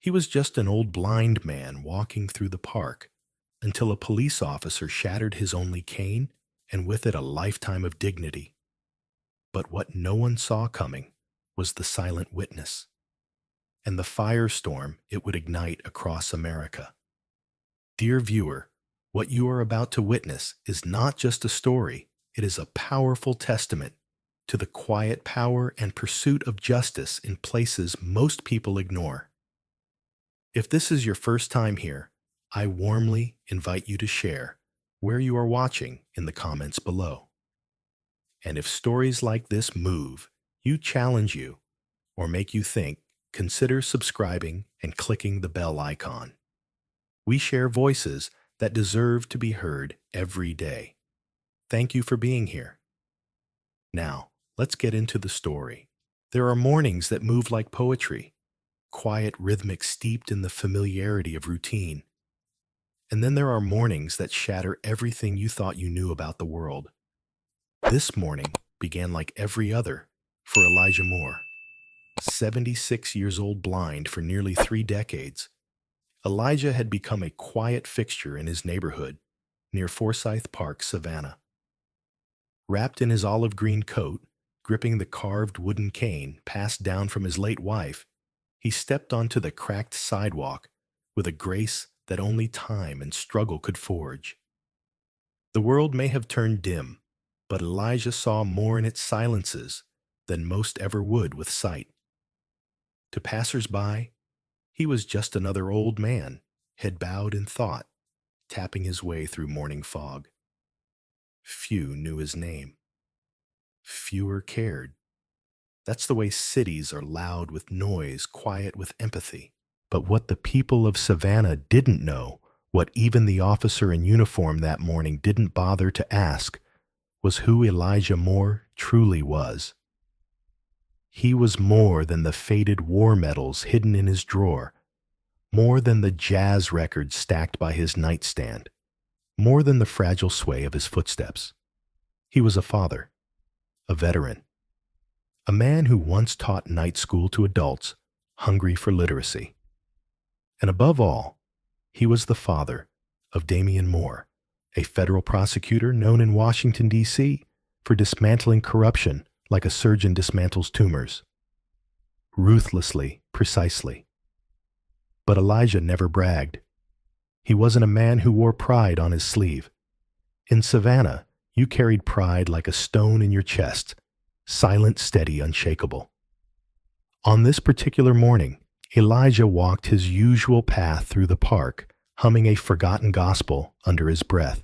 He was just an old blind man walking through the park until a police officer shattered his only cane and with it a lifetime of dignity. But what no one saw coming was the silent witness and the firestorm it would ignite across America. Dear viewer, what you are about to witness is not just a story, it is a powerful testament to the quiet power and pursuit of justice in places most people ignore. If this is your first time here, I warmly invite you to share where you are watching in the comments below. And if stories like this move you, challenge you, or make you think, consider subscribing and clicking the bell icon. We share voices that deserve to be heard every day. Thank you for being here. Now, let's get into the story. There are mornings that move like poetry, quiet rhythmic steeped in the familiarity of routine. And then there are mornings that shatter everything you thought you knew about the world. This morning began like every other for Elijah Moore. 76 years old, blind for nearly 3 decades, Elijah had become a quiet fixture in his neighborhood near Forsyth Park, Savannah. Wrapped in his olive green coat, gripping the carved wooden cane passed down from his late wife, he stepped onto the cracked sidewalk with a grace that only time and struggle could forge. The world may have turned dim, but Elijah saw more in its silences than most ever would with sight. To passers-by, he was just another old man, head bowed in thought, tapping his way through morning fog. Few knew his name. Fewer cared. That's the way cities are, loud with noise, quiet with empathy. But what the people of Savannah didn't know, what even the officer in uniform that morning didn't bother to ask, was who Elijah Moore truly was. He was more than the faded war medals hidden in his drawer, more than the jazz records stacked by his nightstand, more than the fragile sway of his footsteps. He was a father, a veteran, a man who once taught night school to adults hungry for literacy. And above all, he was the father of Damian Moore, a federal prosecutor known in Washington, D.C. for dismantling corruption like a surgeon dismantles tumors. Ruthlessly, precisely. But Elijah never bragged. He wasn't a man who wore pride on his sleeve. In Savannah, you carried pride like a stone in your chest, silent, steady, unshakable. On this particular morning, Elijah walked his usual path through the park, humming a forgotten gospel under his breath.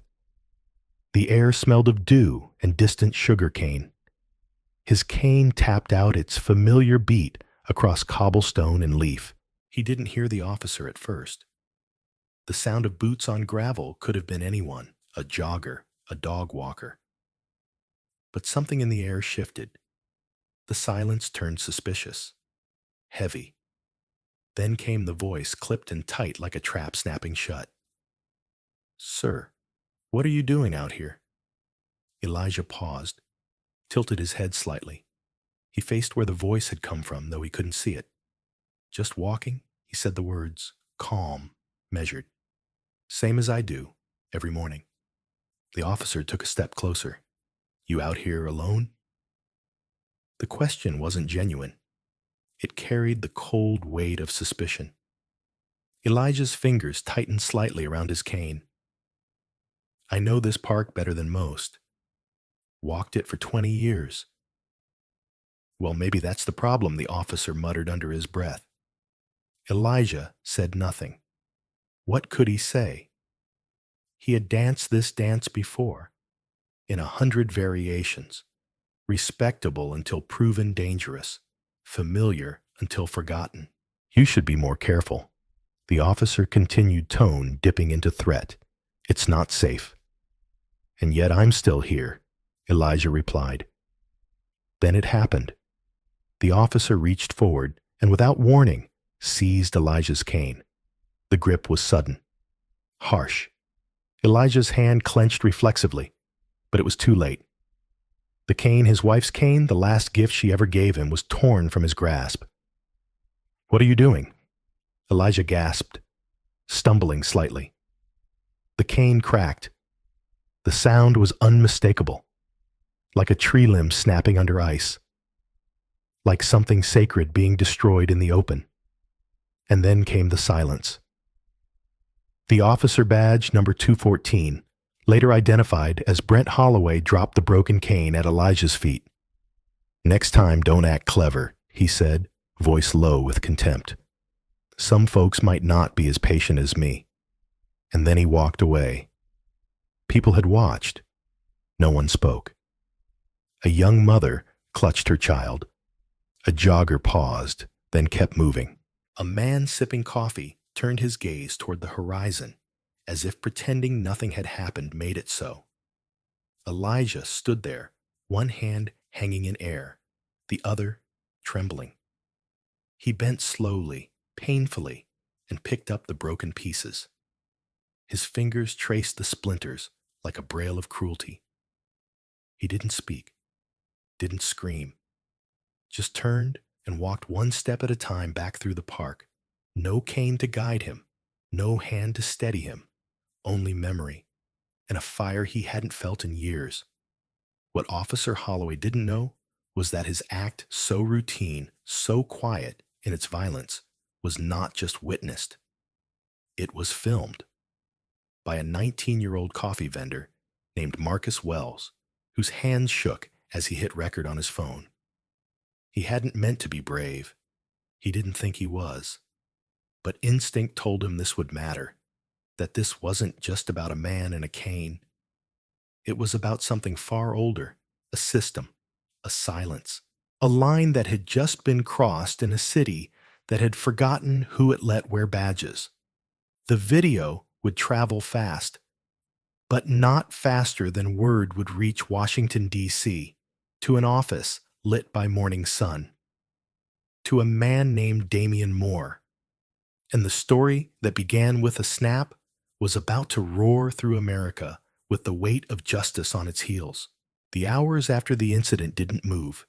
The air smelled of dew and distant sugar cane. His cane tapped out its familiar beat across cobblestone and leaf. He didn't hear the officer at first. The sound of boots on gravel could have been anyone, a jogger, a dog walker. But something in the air shifted. The silence turned suspicious, heavy. Then came the voice, clipped and tight like a trap snapping shut. "Sir, what are you doing out here?" Elijah paused, tilted his head slightly. He faced where the voice had come from, though he couldn't see it. "Just walking," he said the words, calm, measured. "Same as I do, every morning." The officer took a step closer. "You out here alone?" The question wasn't genuine. It carried the cold weight of suspicion. Elijah's fingers tightened slightly around his cane. "I know this park better than most. Walked it for 20 years. "Well, maybe that's the problem," the officer muttered under his breath. Elijah said nothing. What could he say? He had danced this dance before, in 100 variations, respectable until proven dangerous, familiar until forgotten. "You should be more careful." The officer continued, tone dipping into threat. "It's not safe." "And yet I'm still here," Elijah replied. Then it happened. The officer reached forward and without warning seized Elijah's cane. The grip was sudden, harsh. Elijah's hand clenched reflexively, but it was too late. The cane, his wife's cane, the last gift she ever gave him, was torn from his grasp. "What are you doing?" Elijah gasped, stumbling slightly. The cane cracked. The sound was unmistakable, like a tree limb snapping under ice, like something sacred being destroyed in the open. And then came the silence. The officer badge number 214, later identified as Brent Holloway, dropped the broken cane at Elijah's feet. "Next time, don't act clever," he said, voice low with contempt. "Some folks might not be as patient as me." And then he walked away. People had watched. No one spoke. A young mother clutched her child. A jogger paused, then kept moving. A man sipping coffee turned his gaze toward the horizon, as if pretending nothing had happened made it so. Elijah stood there, one hand hanging in air, the other trembling. He bent slowly, painfully, and picked up the broken pieces. His fingers traced the splinters like a braille of cruelty. He didn't speak, didn't scream, just turned and walked one step at a time back through the park. No cane to guide him, no hand to steady him, only memory, and a fire he hadn't felt in years. What Officer Holloway didn't know was that his act, so routine, so quiet in its violence, was not just witnessed. It was filmed by a 19-year-old coffee vendor named Marcus Wells, whose hands shook as he hit record on his phone. He hadn't meant to be brave. He didn't think he was. But instinct told him this would matter, that this wasn't just about a man and a cane. It was about something far older, a system, a silence, a line that had just been crossed in a city that had forgotten who it let wear badges. The video would travel fast, but not faster than word would reach Washington, D.C., to an office lit by morning sun, to a man named Damian Moore. And the story that began with a snap was about to roar through America with the weight of justice on its heels. The hours after the incident didn't move.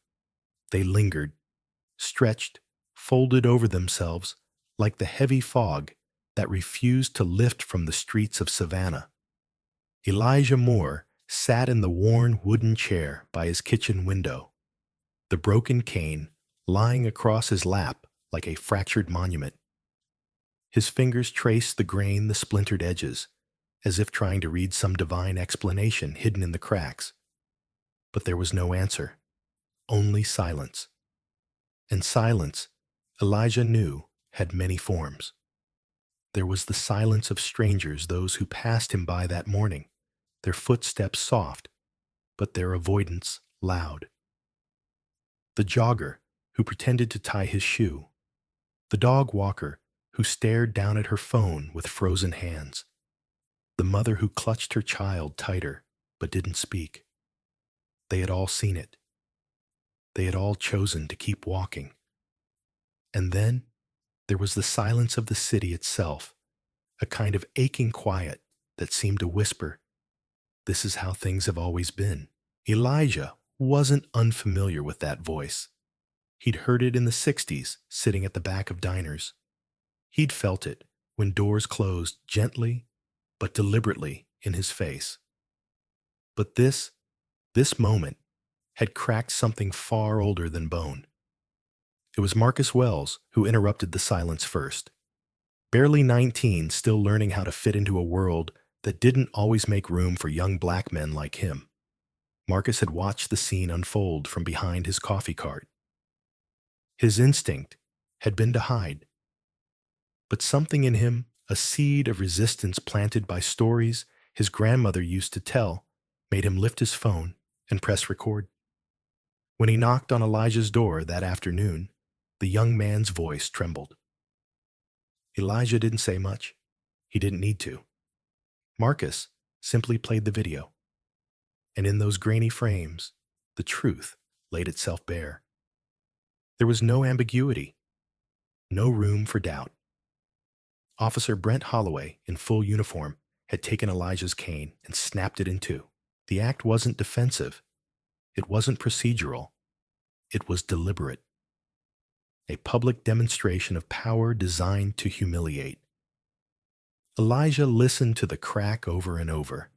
They lingered, stretched, folded over themselves like the heavy fog that refused to lift from the streets of Savannah. Elijah Moore sat in the worn wooden chair by his kitchen window, the broken cane lying across his lap like a fractured monument. His fingers traced the grain, the splintered edges, as if trying to read some divine explanation hidden in the cracks. But there was no answer, only silence. And silence, Elijah knew, had many forms. There was the silence of strangers, those who passed him by that morning, their footsteps soft, but their avoidance loud. The jogger who pretended to tie his shoe. The dog walker who stared down at her phone with frozen hands. The mother who clutched her child tighter but didn't speak. They had all seen it. They had all chosen to keep walking. And then there was the silence of the city itself, a kind of aching quiet that seemed to whisper, "This is how things have always been." Elijah wasn't unfamiliar with that voice. He'd heard it in the 60s, sitting at the back of diners. He'd felt it when doors closed gently but deliberately in his face. But this moment, had cracked something far older than bone. It was Marcus Wells who interrupted the silence first. Barely 19, still learning how to fit into a world that didn't always make room for young black men like him. Marcus had watched the scene unfold from behind his coffee cart. His instinct had been to hide. But something in him, a seed of resistance planted by stories his grandmother used to tell, made him lift his phone and press record. When he knocked on Elijah's door that afternoon, the young man's voice trembled. Elijah didn't say much. He didn't need to. Marcus simply played the video. And in those grainy frames, the truth laid itself bare. There was no ambiguity, no room for doubt. Officer Brent Holloway, in full uniform, had taken Elijah's cane and snapped it in two. The act wasn't defensive. It wasn't procedural. It was deliberate. a public demonstration of power designed to humiliate. Elijah listened to the crack over and over.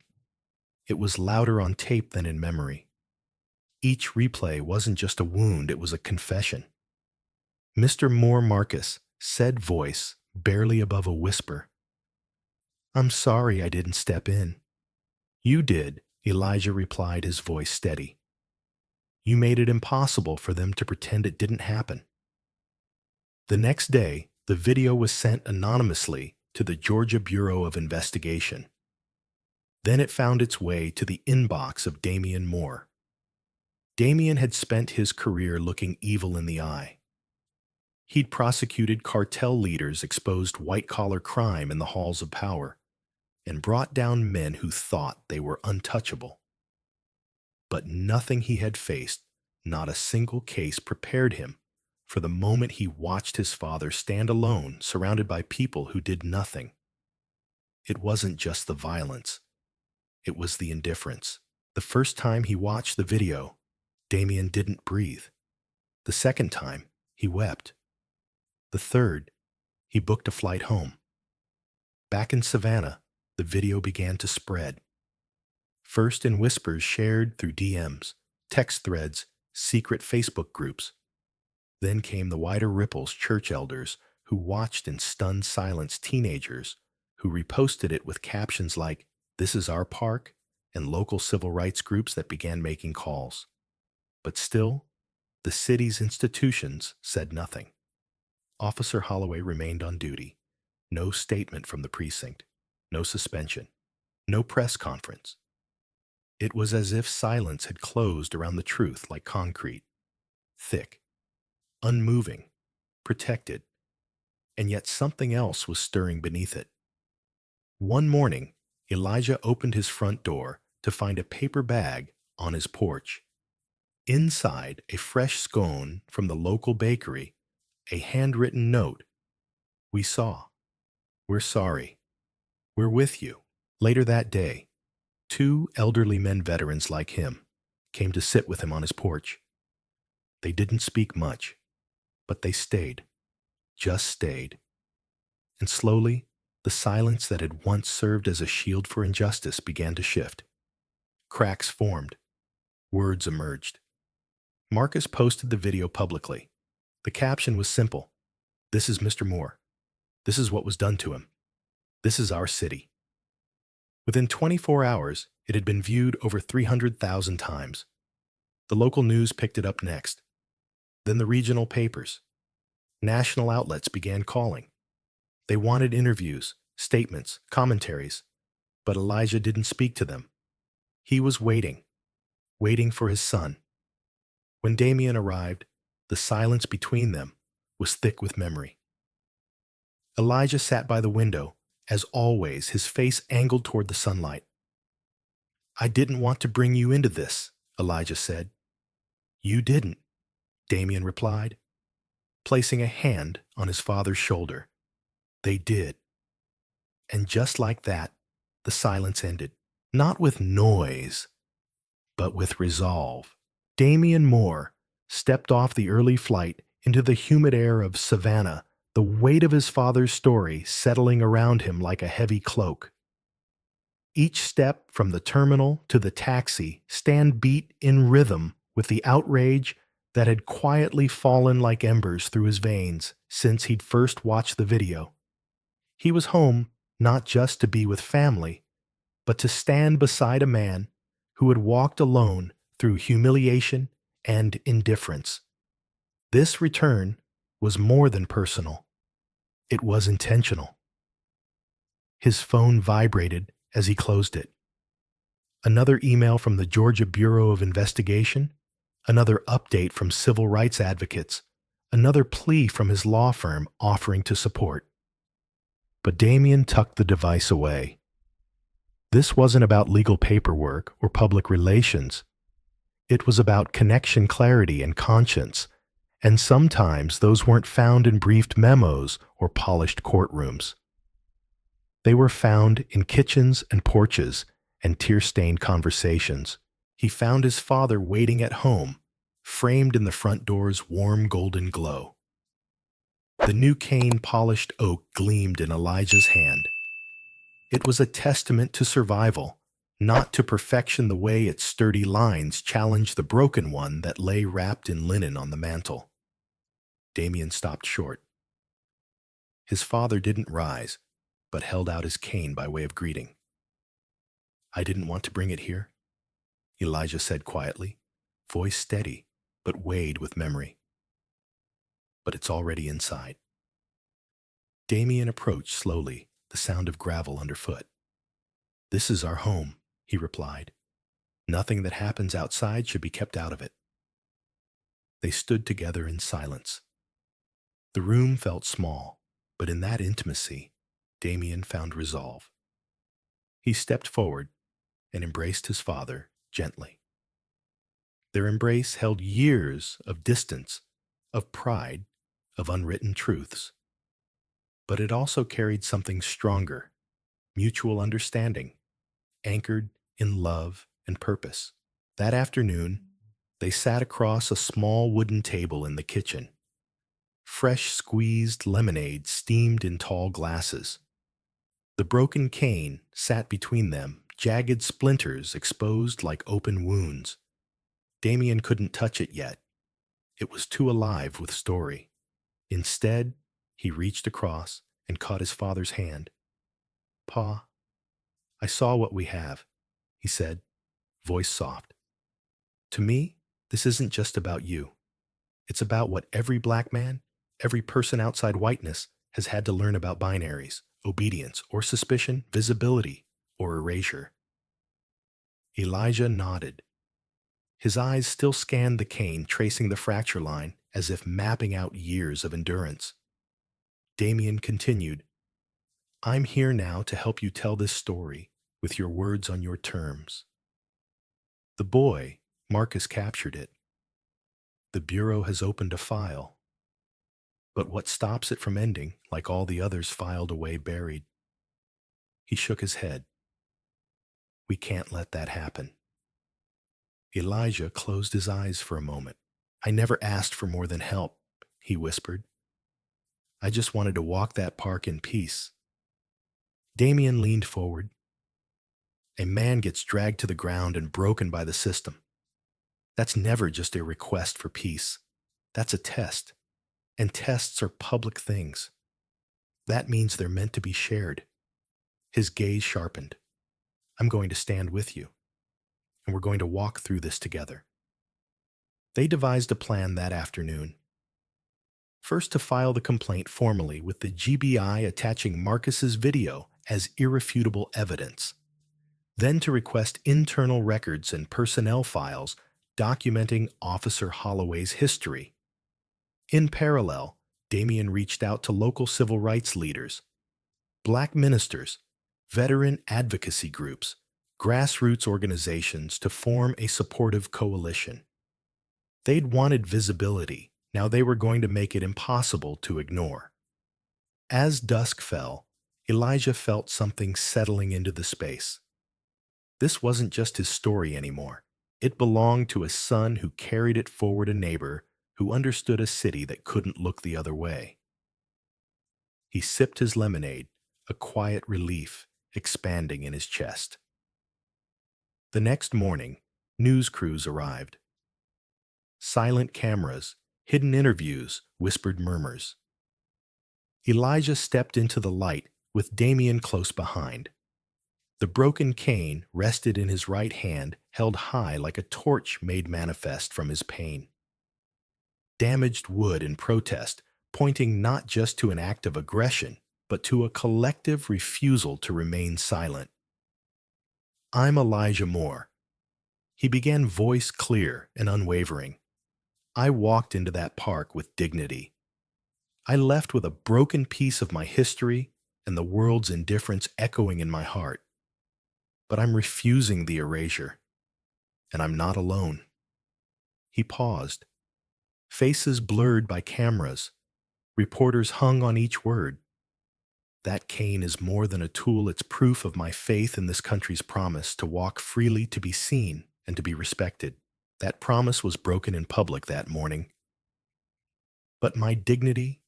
It was louder on tape than in memory. Each replay wasn't just a wound, it was a confession. Mr. Moore Marcus, said voice, barely above a whisper. "I'm sorry I didn't step in." "You did," Elijah replied, his voice steady. "You made it impossible for them to pretend it didn't happen." The next day, the video was sent anonymously to the Georgia Bureau of Investigation. Then it found its way to the inbox of Damian Moore. Damian had spent his career looking evil in the eye. He'd prosecuted cartel leaders, exposed white-collar crime in the halls of power, and brought down men who thought they were untouchable. But nothing he had faced, not a single case, prepared him for the moment he watched his father stand alone, surrounded by people who did nothing. It wasn't just the violence. It was the indifference. The first time he watched the video, Damian didn't breathe. The second time, he wept. The third, he booked a flight home. Back in Savannah, the video began to spread. First in whispers shared through DMs, text threads, secret Facebook groups. Then came the wider ripples, church elders who watched in stunned silence, teenagers who reposted it with captions like, "This is our park," and local civil rights groups that began making calls. But still, the city's institutions said nothing. Officer Holloway remained on duty. No statement from the precinct. No suspension. No press conference. It was as if silence had closed around the truth like concrete. Thick. Unmoving. Protected. And yet something else was stirring beneath it. One morning, Elijah opened his front door to find a paper bag on his porch. Inside, a fresh scone from the local bakery, a handwritten note. "We saw. We're sorry. We're with you." Later that day, two elderly men veterans like him came to sit with him on his porch. They didn't speak much, but they stayed, just stayed. And slowly, the silence that had once served as a shield for injustice began to shift. Cracks formed. Words emerged. Marcus posted the video publicly. The caption was simple. "This is Mr. Moore. This is what was done to him. This is our city." Within 24 hours, it had been viewed over 300,000 times. The local news picked it up next. Then the regional papers. National outlets began calling. They wanted interviews, statements, commentaries, but Elijah didn't speak to them. He was waiting for his son. When Damian arrived, the silence between them was thick with memory. Elijah sat by the window, as always, his face angled toward the sunlight. "I didn't want to bring you into this," Elijah said. "You didn't," Damian replied, placing a hand on his father's shoulder. "They did." And just like that, the silence ended. Not with noise, but with resolve. Damian Moore stepped off the early flight into the humid air of Savannah, the weight of his father's story settling around him like a heavy cloak. Each step from the terminal to the taxi stand beat in rhythm with the outrage that had quietly fallen like embers through his veins since he'd first watched the video. He was home not just to be with family, but to stand beside a man who had walked alone through humiliation and indifference. This return was more than personal. It was intentional. His phone vibrated as he closed it. Another email from the Georgia Bureau of Investigation, another update from civil rights advocates, another plea from his law firm offering to support. But Damian tucked the device away. This wasn't about legal paperwork or public relations. It was about connection, clarity, and conscience, and sometimes those weren't found in briefed memos or polished courtrooms. They were found in kitchens and porches and tear-stained conversations. He found his father waiting at home, framed in the front door's warm golden glow. The new cane polished oak gleamed in Elijah's hand. It was a testament to survival, not to perfection the way its sturdy lines challenged the broken one that lay wrapped in linen on the mantel. Damien stopped short. His father didn't rise, but held out his cane by way of greeting. "I didn't want to bring it here," Elijah said quietly, voice steady, but weighted with memory. "But it's already inside." Damien approached slowly, the sound of gravel underfoot. "This is our home," he replied. "Nothing that happens outside should be kept out of it." They stood together in silence. The room felt small, but in that intimacy, Damien found resolve. He stepped forward and embraced his father gently. Their embrace held years of distance, of pride, of unwritten truths. But it also carried something stronger, mutual understanding, anchored in love and purpose. That afternoon, they sat across a small wooden table in the kitchen. Fresh squeezed lemonade steamed in tall glasses. The broken cane sat between them, jagged splinters exposed like open wounds. Damien couldn't touch it yet. It was too alive with story. Instead, he reached across and caught his father's hand. "Pa, I saw what we have," he said, voice soft. "To me, this isn't just about you. It's about what every black man, every person outside whiteness, has had to learn about binaries, obedience or suspicion, visibility or erasure." Elijah nodded. His eyes still scanned the cane, tracing the fracture line as if mapping out years of endurance. Damien continued, "I'm here now to help you tell this story with your words on your terms." The boy, Marcus, captured it. The Bureau has opened a file. But what stops it from ending, like all the others filed away buried? He shook his head. "We can't let that happen." Elijah closed his eyes for a moment. "I never asked for more than help," he whispered. "I just wanted to walk that park in peace." Damien leaned forward. "A man gets dragged to the ground and broken by the system. That's never just a request for peace. That's a test. And tests are public things. That means they're meant to be shared." His gaze sharpened. "I'm going to stand with you, and we're going to walk through this together." They devised a plan that afternoon. First, to file the complaint formally with the GBI attaching Marcus's video as irrefutable evidence. Then to request internal records and personnel files documenting Officer Holloway's history. In parallel, Damien reached out to local civil rights leaders, black ministers, veteran advocacy groups, grassroots organizations to form a supportive coalition. They'd wanted visibility. Now they were going to make it impossible to ignore. As dusk fell, Elijah felt something settling into the space. This wasn't just his story anymore. It belonged to a son who carried it forward, a neighbor who understood a city that couldn't look the other way. He sipped his lemonade, a quiet relief expanding in his chest. The next morning, news crews arrived. Silent cameras, hidden interviews, whispered murmurs. Elijah stepped into the light with Damien close behind. The broken cane rested in his right hand, held high like a torch made manifest from his pain. Damaged wood in protest, pointing not just to an act of aggression, but to a collective refusal to remain silent. "I'm Elijah Moore." He began, voice clear and unwavering. "I walked into that park with dignity. I left with a broken piece of my history and the world's indifference echoing in my heart. But I'm refusing the erasure, and I'm not alone." He paused. Faces blurred by cameras. Reporters hung on each word. "That cane is more than a tool. It's proof of my faith in this country's promise to walk freely, to be seen, and to be respected." That promise was broken in public that morning. But my dignity,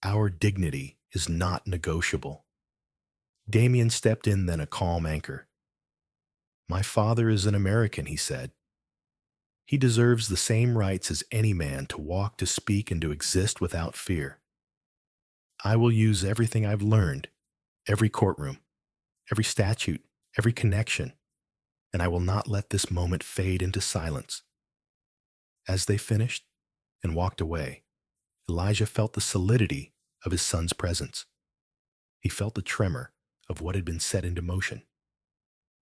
Our dignity is not negotiable. Damien stepped in then, a calm anchor. My father is an American, he said. He deserves the same rights as any man to walk, to speak, and to exist without fear. I will use everything I've learned, every courtroom, every statute, every connection, and I will not let this moment fade into silence. As they finished and walked away, Elijah felt the solidity of his son's presence. He felt the tremor of what had been set into motion.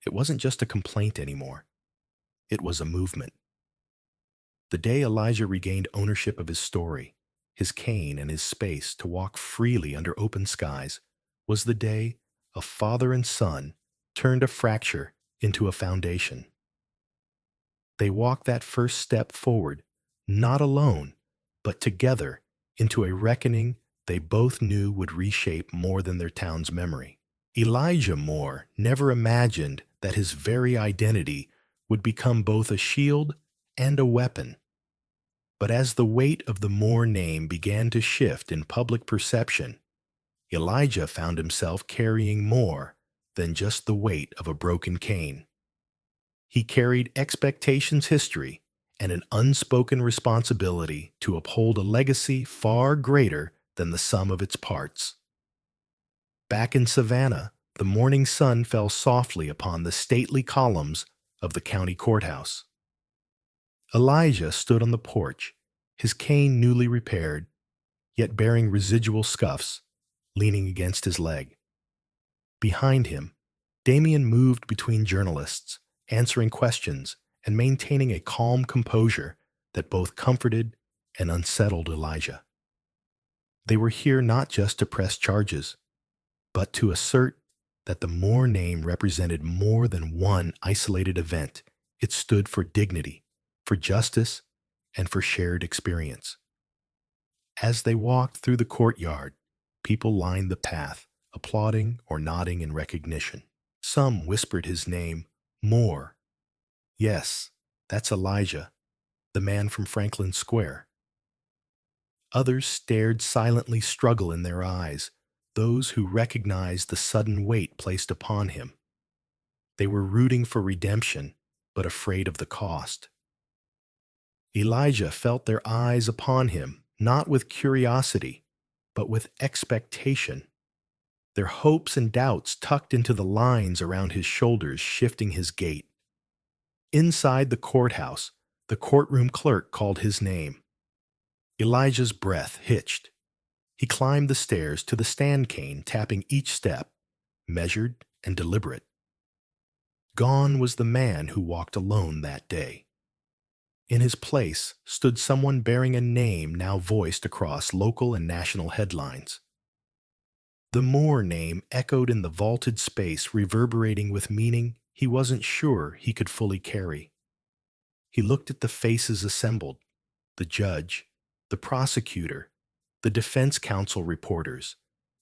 It wasn't just a complaint anymore. It was a movement. The day Elijah regained ownership of his story, his cane, and his space to walk freely under open skies was the day a father and son turned a fracture into a foundation. They walked that first step forward, not alone, but together, into a reckoning they both knew would reshape more than their town's memory. Elijah Moore never imagined that his very identity would become both a shield and a weapon. But as the weight of the Moore name began to shift in public perception, Elijah found himself carrying more than just the weight of a broken cane. He carried expectations, history, and an unspoken responsibility to uphold a legacy far greater than the sum of its parts. Back in Savannah, the morning sun fell softly upon the stately columns of the county courthouse. Elijah stood on the porch, his cane newly repaired, yet bearing residual scuffs, leaning against his leg. Behind him, Damien moved between journalists, answering questions and maintaining a calm composure that both comforted and unsettled Elijah. They were here not just to press charges, but to assert that the Moore name represented more than one isolated event. It stood for dignity, for justice, and for shared experience. As they walked through the courtyard, people lined the path, applauding or nodding in recognition. Some whispered his name, Moore. Yes, that's Elijah, the man from Franklin Square. Others stared silently, struggle in their eyes, those who recognized the sudden weight placed upon him. They were rooting for redemption, but afraid of the cost. Elijah felt their eyes upon him, not with curiosity, but with expectation. Their hopes and doubts tucked into the lines around his shoulders, shifting his gait. Inside the courthouse, the courtroom clerk called his name. Elijah's breath hitched. He climbed the stairs to the stand cane, tapping each step, measured and deliberate. Gone was the man who walked alone that day. In his place stood someone bearing a name now voiced across local and national headlines. The Moore name echoed in the vaulted space, reverberating with meaning he wasn't sure he could fully carry. He looked at the faces assembled, the judge, the prosecutor, the defense counsel reporters,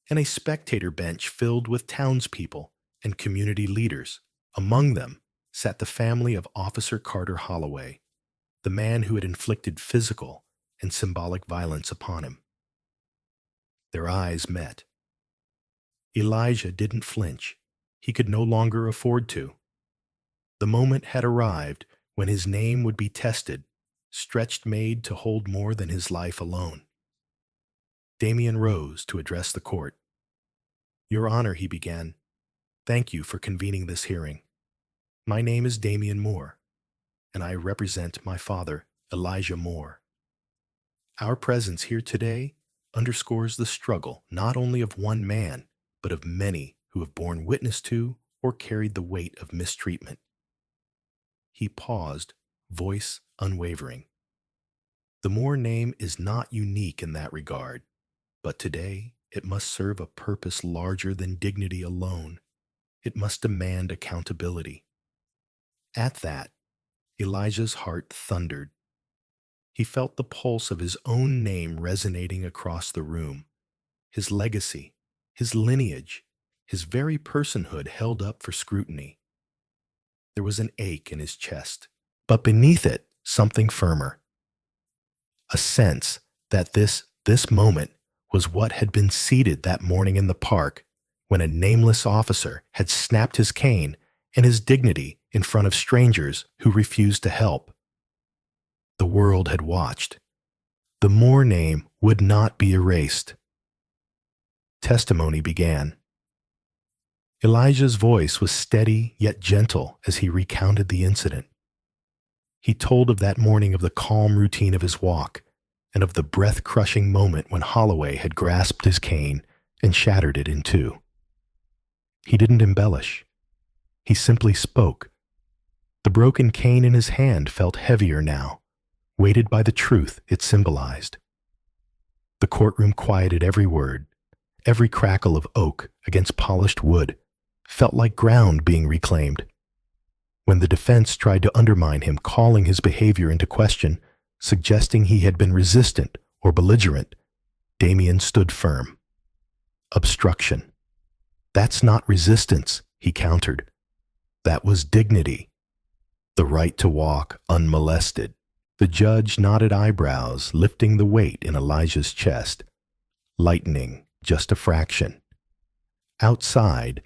and a spectator bench filled with townspeople and community leaders. Among them sat the family of Officer Carter Holloway, the man who had inflicted physical and symbolic violence upon him. Their eyes met. Elijah didn't flinch. He could no longer afford to. The moment had arrived when his name would be tested, stretched, made to hold more than his life alone. Damien rose to address the court. Your Honor, he began, thank you for convening this hearing. My name is Damien Moore, and I represent my father, Elijah Moore. Our presence here today underscores the struggle not only of one man, but of many who have borne witness to or carried the weight of mistreatment. He paused, voice unwavering. The Moore name is not unique in that regard, but today it must serve a purpose larger than dignity alone. It must demand accountability. At that, Elijah's heart thundered. He felt the pulse of his own name resonating across the room, his legacy, his lineage, his very personhood held up for scrutiny. There was an ache in his chest, but beneath it, something firmer. A sense that this moment was what had been seated that morning in the park when a nameless officer had snapped his cane and his dignity in front of strangers who refused to help. The world had watched. The Moore name would not be erased. Testimony began. Elijah's voice was steady yet gentle as he recounted the incident. He told of that morning, of the calm routine of his walk, and of the breath-crushing moment when Holloway had grasped his cane and shattered it in two. He didn't embellish. He simply spoke. The broken cane in his hand felt heavier now, weighted by the truth it symbolized. The courtroom quieted. Every word, every crackle of oak against polished wood, felt like ground being reclaimed. When the defense tried to undermine him, calling his behavior into question, suggesting he had been resistant or belligerent, Damien stood firm. Obstruction. That's not resistance, he countered. That was dignity. The right to walk unmolested. The judge nodded eyebrows, lifting the weight in Elijah's chest, lightening just a fraction. Outside,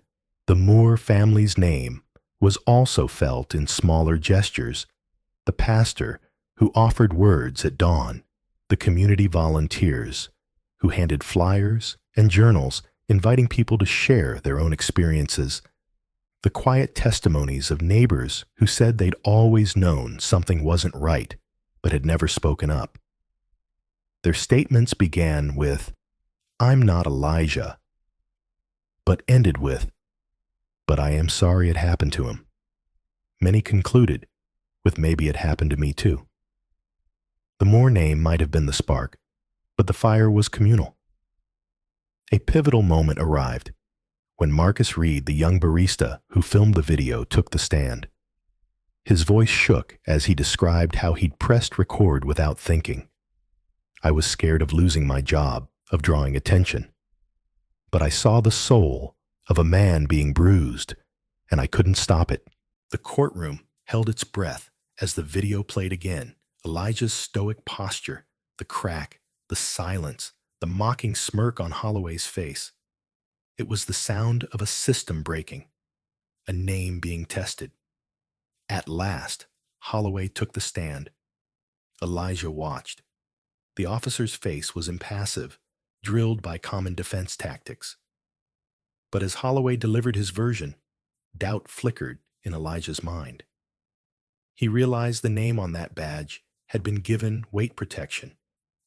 the Moore family's name was also felt in smaller gestures. The pastor who offered words at dawn, the community volunteers who handed flyers and journals inviting people to share their own experiences, the quiet testimonies of neighbors who said they'd always known something wasn't right but had never spoken up. Their statements began with, "I'm not Elijah," but ended with, "But I am sorry it happened to him." Many concluded with, "Maybe it happened to me too." The Moore name might have been the spark, but the fire was communal. A pivotal moment arrived when Marcus Reed, the young barista who filmed the video, took the stand. His voice shook as he described how he'd pressed record without thinking. "I was scared of losing my job, of drawing attention. But I saw the soul of a man being bruised, and I couldn't stop it." The courtroom held its breath as the video played again. Elijah's stoic posture, the crack, the silence, the mocking smirk on Holloway's face. It was the sound of a system breaking, a name being tested. At last, Holloway took the stand. Elijah watched. The officer's face was impassive, drilled by common defense tactics. But as Holloway delivered his version, doubt flickered in Elijah's mind. He realized the name on that badge had been given weight protection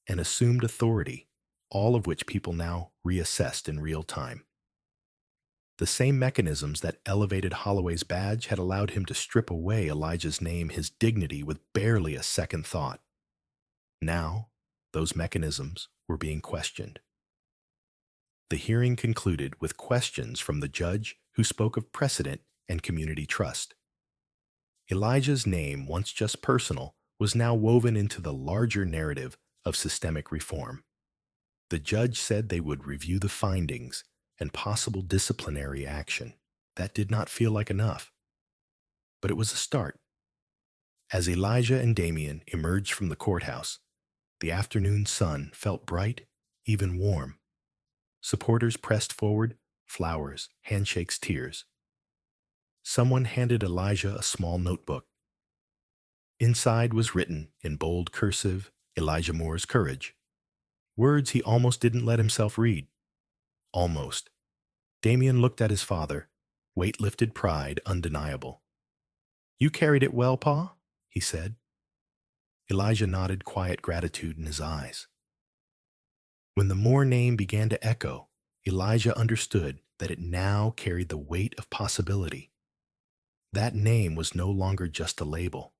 and assumed authority, all of which people now reassessed in real time. The same mechanisms that elevated Holloway's badge had allowed him to strip away Elijah's name, his dignity, with barely a second thought. Now, those mechanisms were being questioned. The hearing concluded with questions from the judge, who spoke of precedent and community trust. Elijah's name, once just personal, was now woven into the larger narrative of systemic reform. The judge said they would review the findings and possible disciplinary action. That did not feel like enough, but it was a start. As Elijah and Damien emerged from the courthouse, the afternoon sun felt bright, even warm. Supporters pressed forward, flowers, handshakes, tears. Someone handed Elijah a small notebook. Inside was written, in bold cursive, Elijah Moore's courage. Words he almost didn't let himself read. Almost. Damien looked at his father, weight-lifted pride undeniable. "You carried it well, Pa?" he said. Elijah nodded, quiet gratitude in his eyes. When the Moore name began to echo, Elijah understood that it now carried the weight of possibility. That name was no longer just a label.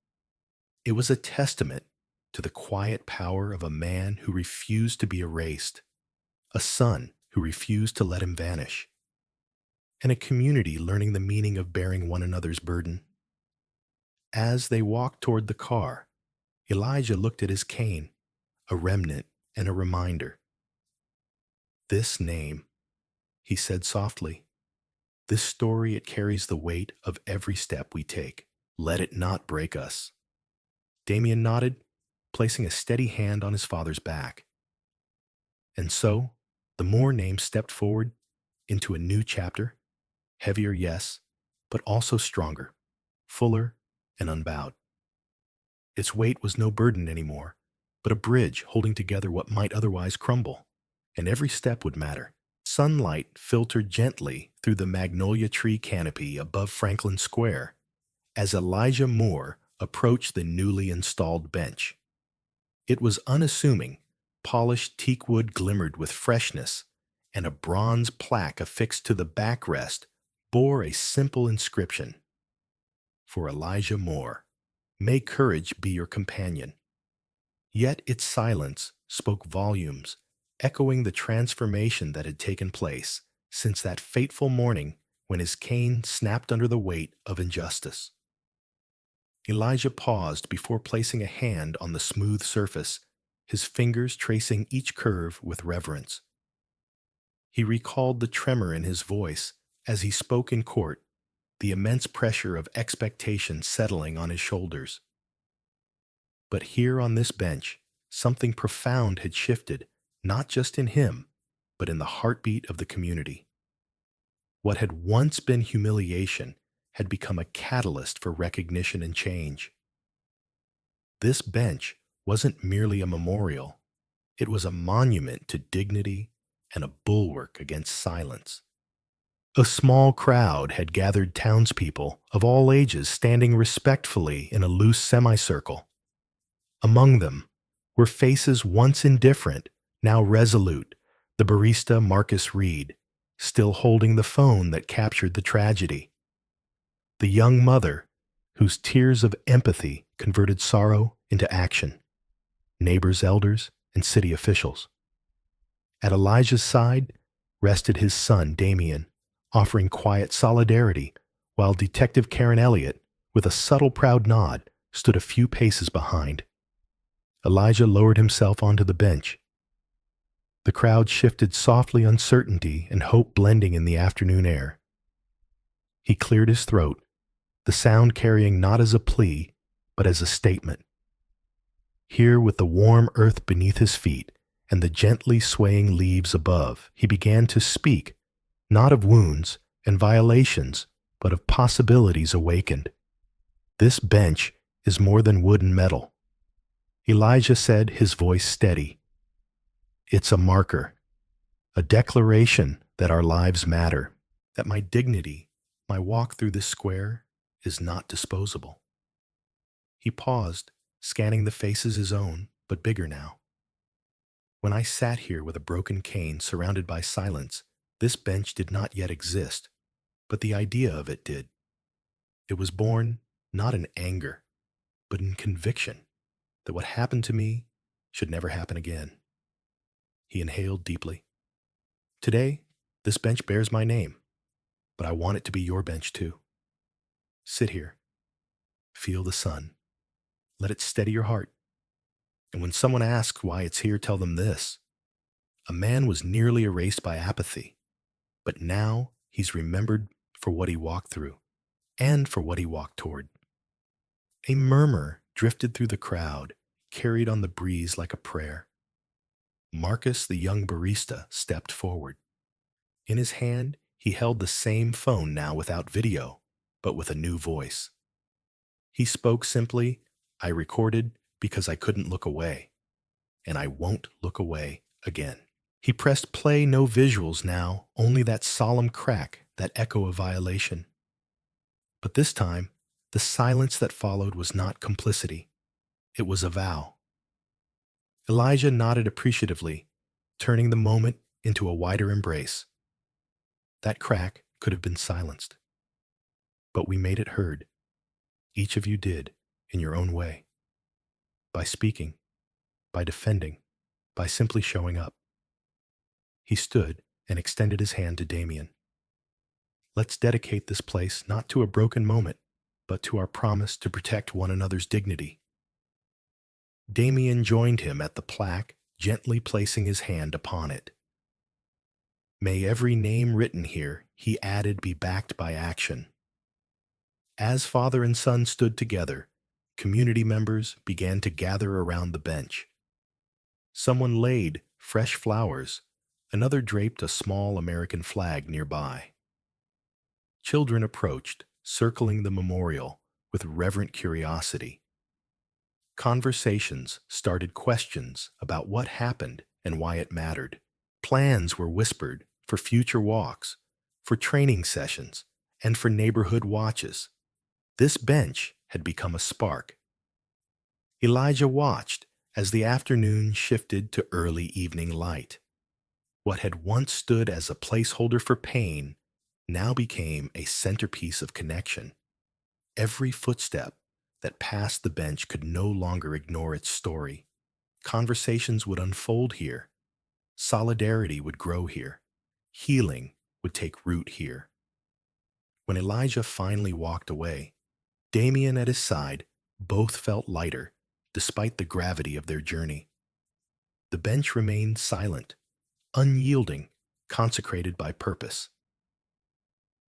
It was a testament to the quiet power of a man who refused to be erased, a son who refused to let him vanish, and a community learning the meaning of bearing one another's burden. As they walked toward the car, Elijah looked at his cane, a remnant and a reminder. "This name," he said softly, "this story, it carries the weight of every step we take. Let it not break us." Damien nodded, placing a steady hand on his father's back. And so, The Moore name stepped forward into a new chapter, heavier, yes, but also stronger, fuller, and unbowed. Its weight was no burden anymore, but a bridge holding together what might otherwise crumble, and every step would matter. Sunlight filtered gently through the magnolia tree canopy above Franklin Square as Elijah Moore approached the newly installed bench. It was unassuming, polished teakwood glimmered with freshness, and a bronze plaque affixed to the backrest bore a simple inscription: For Elijah Moore, may courage be your companion. Yet its silence spoke volumes, echoing the transformation that had taken place since that fateful morning when his cane snapped under the weight of injustice. Elijah paused before placing a hand on the smooth surface, his fingers tracing each curve with reverence. He recalled the tremor in his voice as he spoke in court, the immense pressure of expectation settling on his shoulders. But here on this bench, something profound had shifted, not just in him, but in the heartbeat of the community. What had once been humiliation had become a catalyst for recognition and change. This bench wasn't merely a memorial, it was a monument to dignity and a bulwark against silence. A small crowd had gathered townspeople of all ages standing respectfully in a loose semicircle. Among them were faces once indifferent, now resolute, the barista Marcus Reed, still holding the phone that captured the tragedy. The young mother, whose tears of empathy converted sorrow into action. Neighbors, elders, and city officials. At Elijah's side rested his son, Damien, offering quiet solidarity, while Detective Karen Elliott, with a subtle proud nod, stood a few paces behind. Elijah lowered himself onto the bench. The crowd shifted softly, uncertainty and hope blending in the afternoon air. He cleared his throat, the sound carrying not as a plea, but as a statement. Here, with the warm earth beneath his feet and the gently swaying leaves above, he began to speak, not of wounds and violations, but of possibilities awakened. This bench is more than wood and metal. Elijah said, his voice steady. It's a marker, a declaration that our lives matter, that my dignity, my walk through this square, is not disposable. He paused, scanning the faces his own, but bigger now. When I sat here with a broken cane surrounded by silence, this bench did not yet exist, but the idea of it did. It was born not in anger, but in conviction that what happened to me should never happen again. He inhaled deeply. Today, this bench bears my name, but I want it to be your bench too. Sit here. Feel the sun. Let it steady your heart. And when someone asks why it's here, tell them this. A man was nearly erased by apathy, but now he's remembered for what he walked through and for what he walked toward. A murmur drifted through the crowd, carried on the breeze like a prayer. Marcus, the young barista, stepped forward. In his hand, he held the same phone now without video, but with a new voice. He spoke simply, I recorded because I couldn't look away, and I won't look away again. He pressed play, no visuals now, only that solemn crack, that echo of violation. But this time, the silence that followed was not complicity. It was a vow. Elijah nodded appreciatively, turning the moment into a wider embrace. That crack could have been silenced. But we made it heard. Each of you did, in your own way. By speaking, by defending, by simply showing up. He stood and extended his hand to Damien. Let's dedicate this place not to a broken moment, but to our promise to protect one another's dignity. Damien joined him at the plaque, gently placing his hand upon it. May every name written here, he added, be backed by action. As father and son stood together, community members began to gather around the bench. Someone laid fresh flowers, Another draped a small American flag nearby. Children approached, circling the memorial with reverent curiosity. Conversations started questions about what happened and why it mattered. Plans were whispered for future walks, for training sessions, and for neighborhood watches. This bench had become a spark. Elijah watched as the afternoon shifted to early evening light. What had once stood as a placeholder for pain now became a centerpiece of connection. Every footstep that passed the bench could no longer ignore its story. Conversations would unfold here. Solidarity would grow here. Healing would take root here. When Elijah finally walked away, Damien at his side both felt lighter, despite the gravity of their journey. The bench remained silent, unyielding, consecrated by purpose.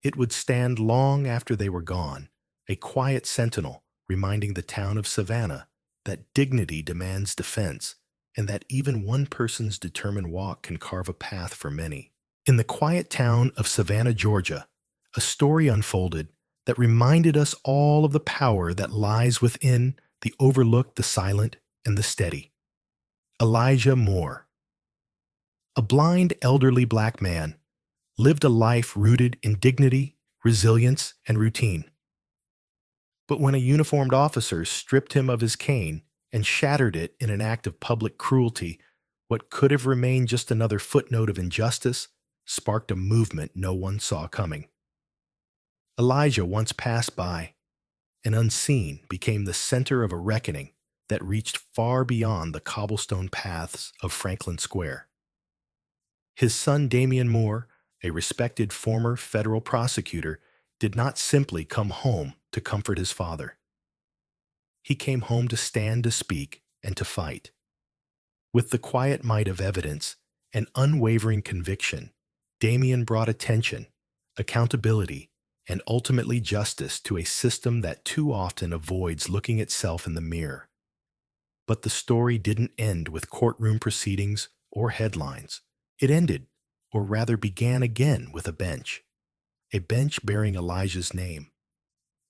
It would stand long after they were gone, a quiet sentinel reminding the town of Savannah that dignity demands defense and that even one person's determined walk can carve a path for many. In the quiet town of Savannah, Georgia, a story unfolded that reminded us all of the power that lies within the overlooked, the silent, and the steady. Elijah Moore, a blind elderly black man, lived a life rooted in dignity, resilience, and routine. But when a uniformed officer stripped him of his cane and shattered it in an act of public cruelty, what could have remained just another footnote of injustice sparked a movement no one saw coming. Elijah once passed by, and unseen became the center of a reckoning that reached far beyond the cobblestone paths of Franklin Square. His son Damian Moore, a respected former federal prosecutor, did not simply come home to comfort his father. He came home to stand, to speak, and to fight. With the quiet might of evidence and unwavering conviction, Damian brought attention, accountability, and ultimately justice to a system that too often avoids looking itself in the mirror. But the story didn't end with courtroom proceedings or headlines. It ended, or rather began again, with a bench bearing Elijah's name,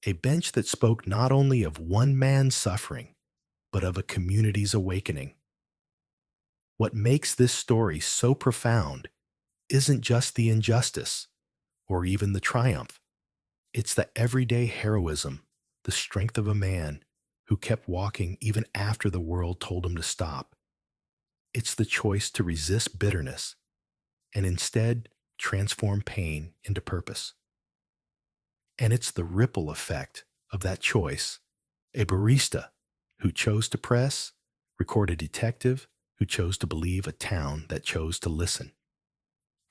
a bench that spoke not only of one man's suffering, but of a community's awakening. What makes this story so profound isn't just the injustice or even the triumph. It's the everyday heroism, the strength of a man who kept walking even after the world told him to stop. It's the choice to resist bitterness and instead transform pain into purpose. And it's the ripple effect of that choice. A barista who chose to press, record a detective who chose to believe, a town that chose to listen.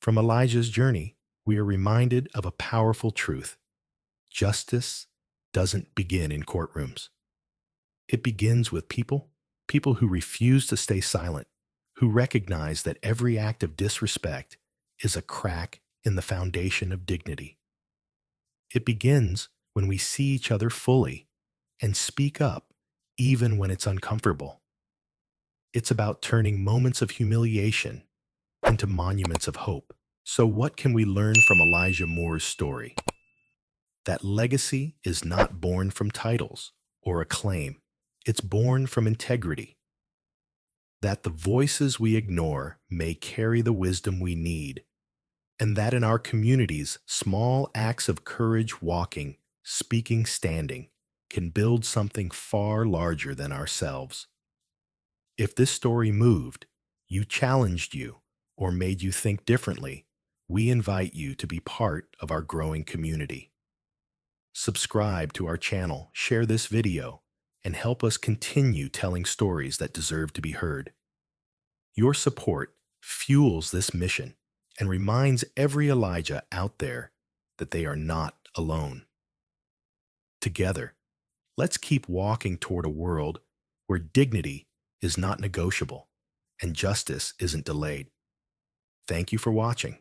From Elijah's journey, we are reminded of a powerful truth. Justice doesn't begin in courtrooms. It begins with people who refuse to stay silent, who recognize that every act of disrespect is a crack in the foundation of dignity. It begins when we see each other fully and speak up even when it's uncomfortable. It's about turning moments of humiliation into monuments of hope. So what can we learn from Elijah Moore's story? That legacy is not born from titles or acclaim. It's born from integrity. That the voices we ignore may carry the wisdom we need, and that in our communities, small acts of courage, walking, speaking, standing, can build something far larger than ourselves. If this story moved, challenged you, or made you think differently, we invite you to be part of our growing community. Subscribe to our channel, share this video, and help us continue telling stories that deserve to be heard. Your support fuels this mission and reminds every Elijah out there that they are not alone. Together, let's keep walking toward a world where dignity is not negotiable and justice isn't delayed. Thank you for watching.